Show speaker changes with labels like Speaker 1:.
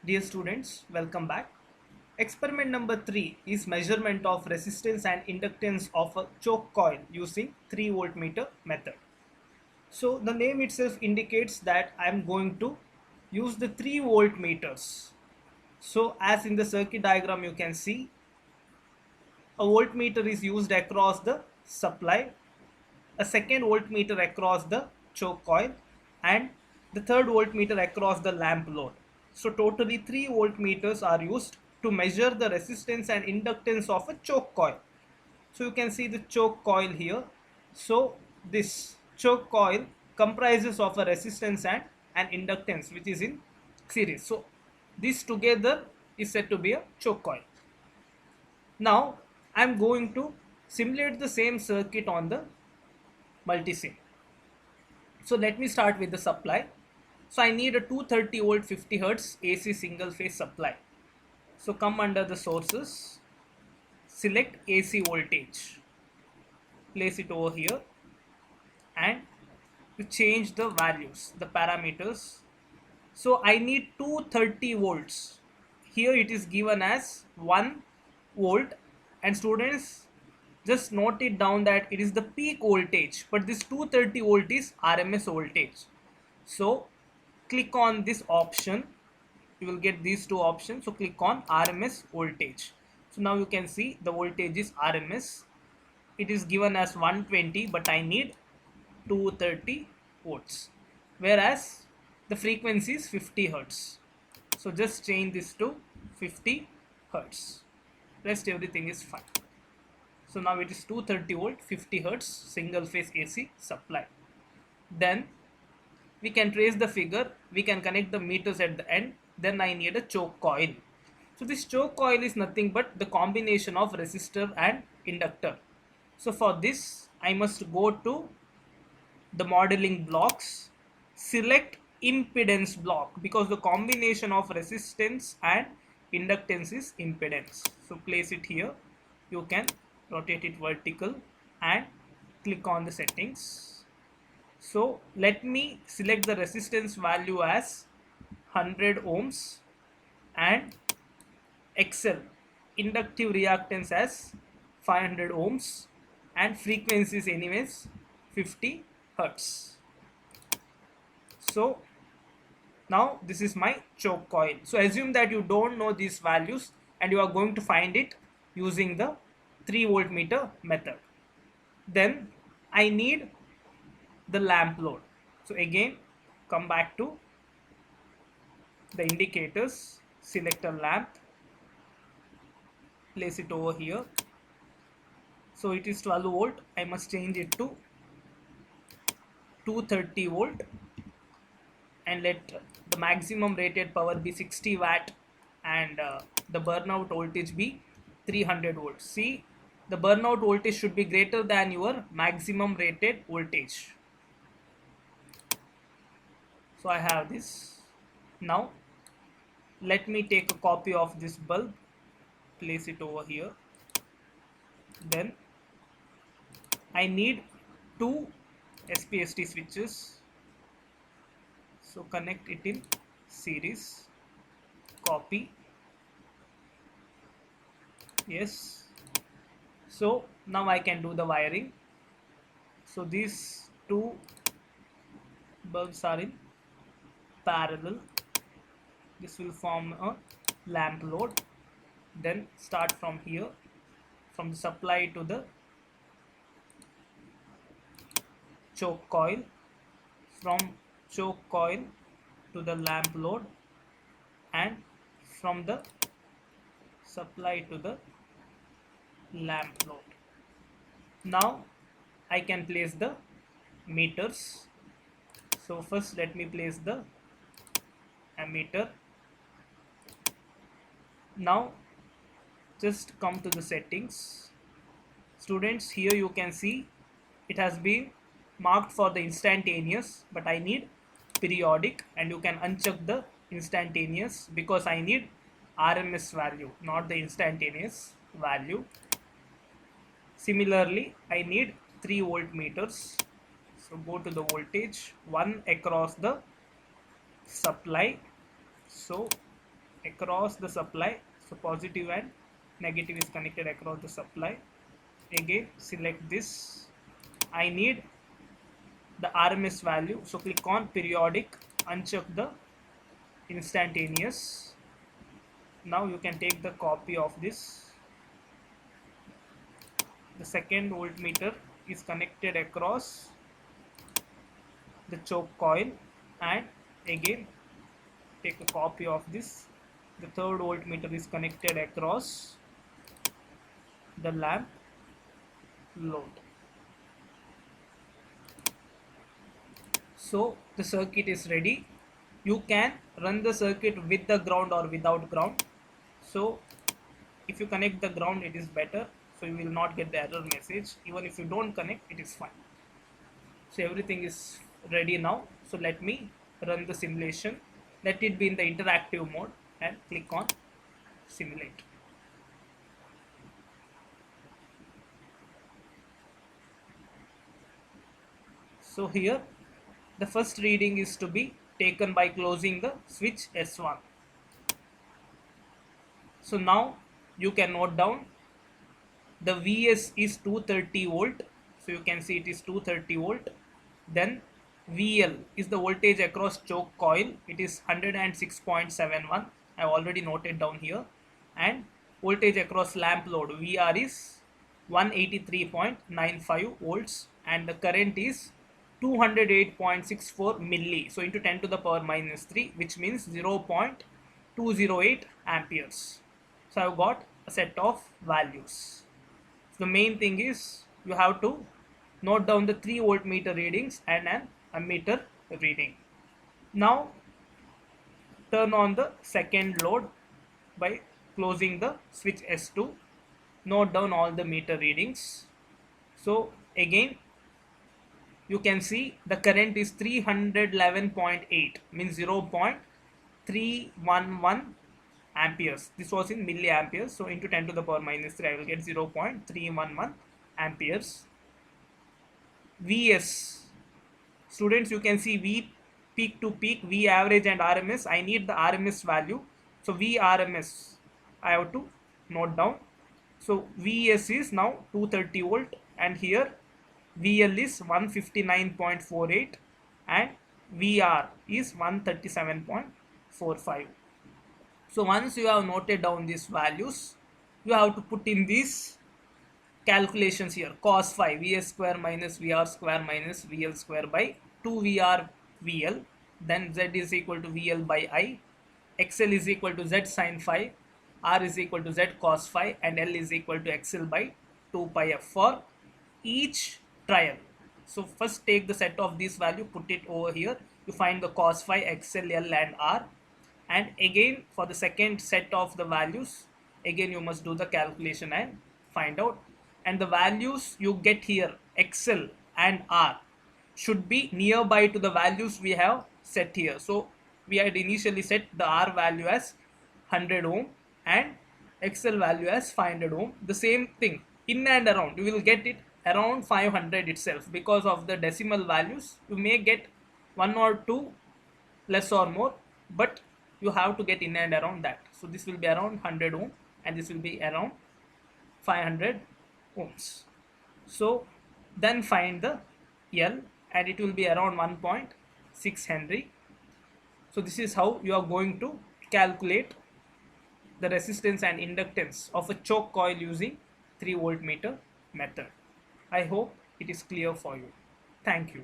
Speaker 1: Dear students, welcome back. Experiment number 3 is measurement of resistance and inductance of a choke coil using 3 voltmeter method. So the name itself indicates that I am going to use the 3 voltmeters. So as in the circuit diagram you can see, a voltmeter is used across the supply, a second voltmeter across the choke coil, and the third voltmeter across the lamp load. So totally 3 voltmeters are used to measure the resistance and inductance of a choke coil. So you can see the choke coil here. So this choke coil comprises of a resistance and an inductance which is in series. So this together is said to be a choke coil. Now I am going to simulate the same circuit on the multisim. So let me start with the supply. So I need a 230 volt 50 hertz AC single phase supply. So come under the sources, select AC voltage, place it over here, and to change the values, the parameters. So I need 230 volts. Here it is given as 1 volt, and students just note it down that it is the peak voltage, but this 230 volt is RMS voltage. So click on this option, you will get these two options. So click on RMS voltage. So now you can see the voltage is RMS. It is given as 120, but I need 230 volts, whereas the frequency is 50 hertz. So just change this to 50 hertz. Rest everything is fine. So now it is 230 volt 50 hertz single phase AC supply. Then we can trace the figure, we can connect the meters at the end. Then I need a choke coil. So this choke coil is nothing but the combination of resistor and inductor. So for this I must go to the modeling blocks, select impedance block, because the combination of resistance and inductance is impedance. So place it here, you can rotate it vertical and click on the settings. So let me select the resistance value as 100 ohms and XL inductive reactance as 500 ohms, and frequency is anyways 50 hertz. So now this is my choke coil. So assume that you don't know these values and you are going to find it using the 3 voltmeter method. Then I need the lamp load. So again come back to the indicators, select a lamp, place it over here. So it is 12 volt, I must change it to 230 volt, and let the maximum rated power be 60 watt, and the burnout voltage be 300 volts. See, the burnout voltage should be greater than your maximum rated voltage. So I have this. Now let me take a copy of this bulb, place it over here. Then I need two SPST switches. So connect it in series, copy, yes. So now I can do the wiring. So these two bulbs are in parallel. This will form a lamp load. Then start from here, from the supply to the choke coil, from choke coil to the lamp load, and from the supply to the lamp load. Now I can place the meters. So first let me place the ammeter. Now just come to the settings. Students, here you can see it has been marked for the instantaneous, but I need periodic, and you can uncheck the instantaneous because I need RMS value, not the instantaneous value. Similarly, I need 3 voltmeters. So go to the voltage, one across the supply. So across the supply, so positive and negative is connected across the supply. Again select this. I need the RMS value, so click on periodic, uncheck the instantaneous. Now you can take the copy of this. The second voltmeter is connected across the choke coil, and again take a copy of this. The third voltmeter is connected across the lamp load. So the circuit is ready. You can run the circuit with the ground or without ground. So if you connect the ground, it is better, so you will not get the error message. Even if you don't connect, it is fine. So everything is ready now. So let me run the simulation. Let it be in the interactive mode and click on simulate. So here the first reading is to be taken by closing the switch S1. So now you can note down the Vs is 230 volt, so you can see it is 230 volt. Then VL is the voltage across choke coil, it is 106.71. I have already noted down here. And voltage across lamp load, VR, is 183.95 volts, and the current is 208.64 milli, so into 10 to the power minus 3, which means 0.208 amperes. So I've got a set of values. So the main thing is you have to note down the 3 voltmeter readings and an ammeter reading. Now turn on the second load by closing the switch S2. Note down all the meter readings. So again you can see the current is 311.8, means 0.311 amperes. This was in milliamperes, so into 10 to the power minus 3 I will get 0.311 amperes. Vs, students, you can see V peak to peak, V average and RMS. I need the RMS value, so V RMS I have to note down. So Vs is now 230 volt, and here VL is 159.48 and VR is 137.45. So once you have noted down these values, you have to put in these calculations here. Cos phi, Vs square minus VR square minus VL square by 2VR VL, then Z is equal to VL by I, XL is equal to Z sin phi, R is equal to Z cos phi, and L is equal to XL by 2 pi F for each trial. So first take the set of this value, put it over here, you find the cos phi, XL, L and R, and again for the second set of the values, again you must do the calculation and find out. And the values you get here, XL and R, should be nearby to the values we have set here. So we had initially set the R value as 100 ohm and XL value as 500 ohm. The same thing in and around, you will get it around 500 itself. Because of the decimal values, you may get 1 or 2 less or more, but you have to get in and around that. So this will be around 100 ohm and this will be around 500 ohms. So then find the L, and it will be around 1.6 Henry. So this is how you are going to calculate the resistance and inductance of a choke coil using 3 voltmeter method. I hope it is clear for you. Thank you.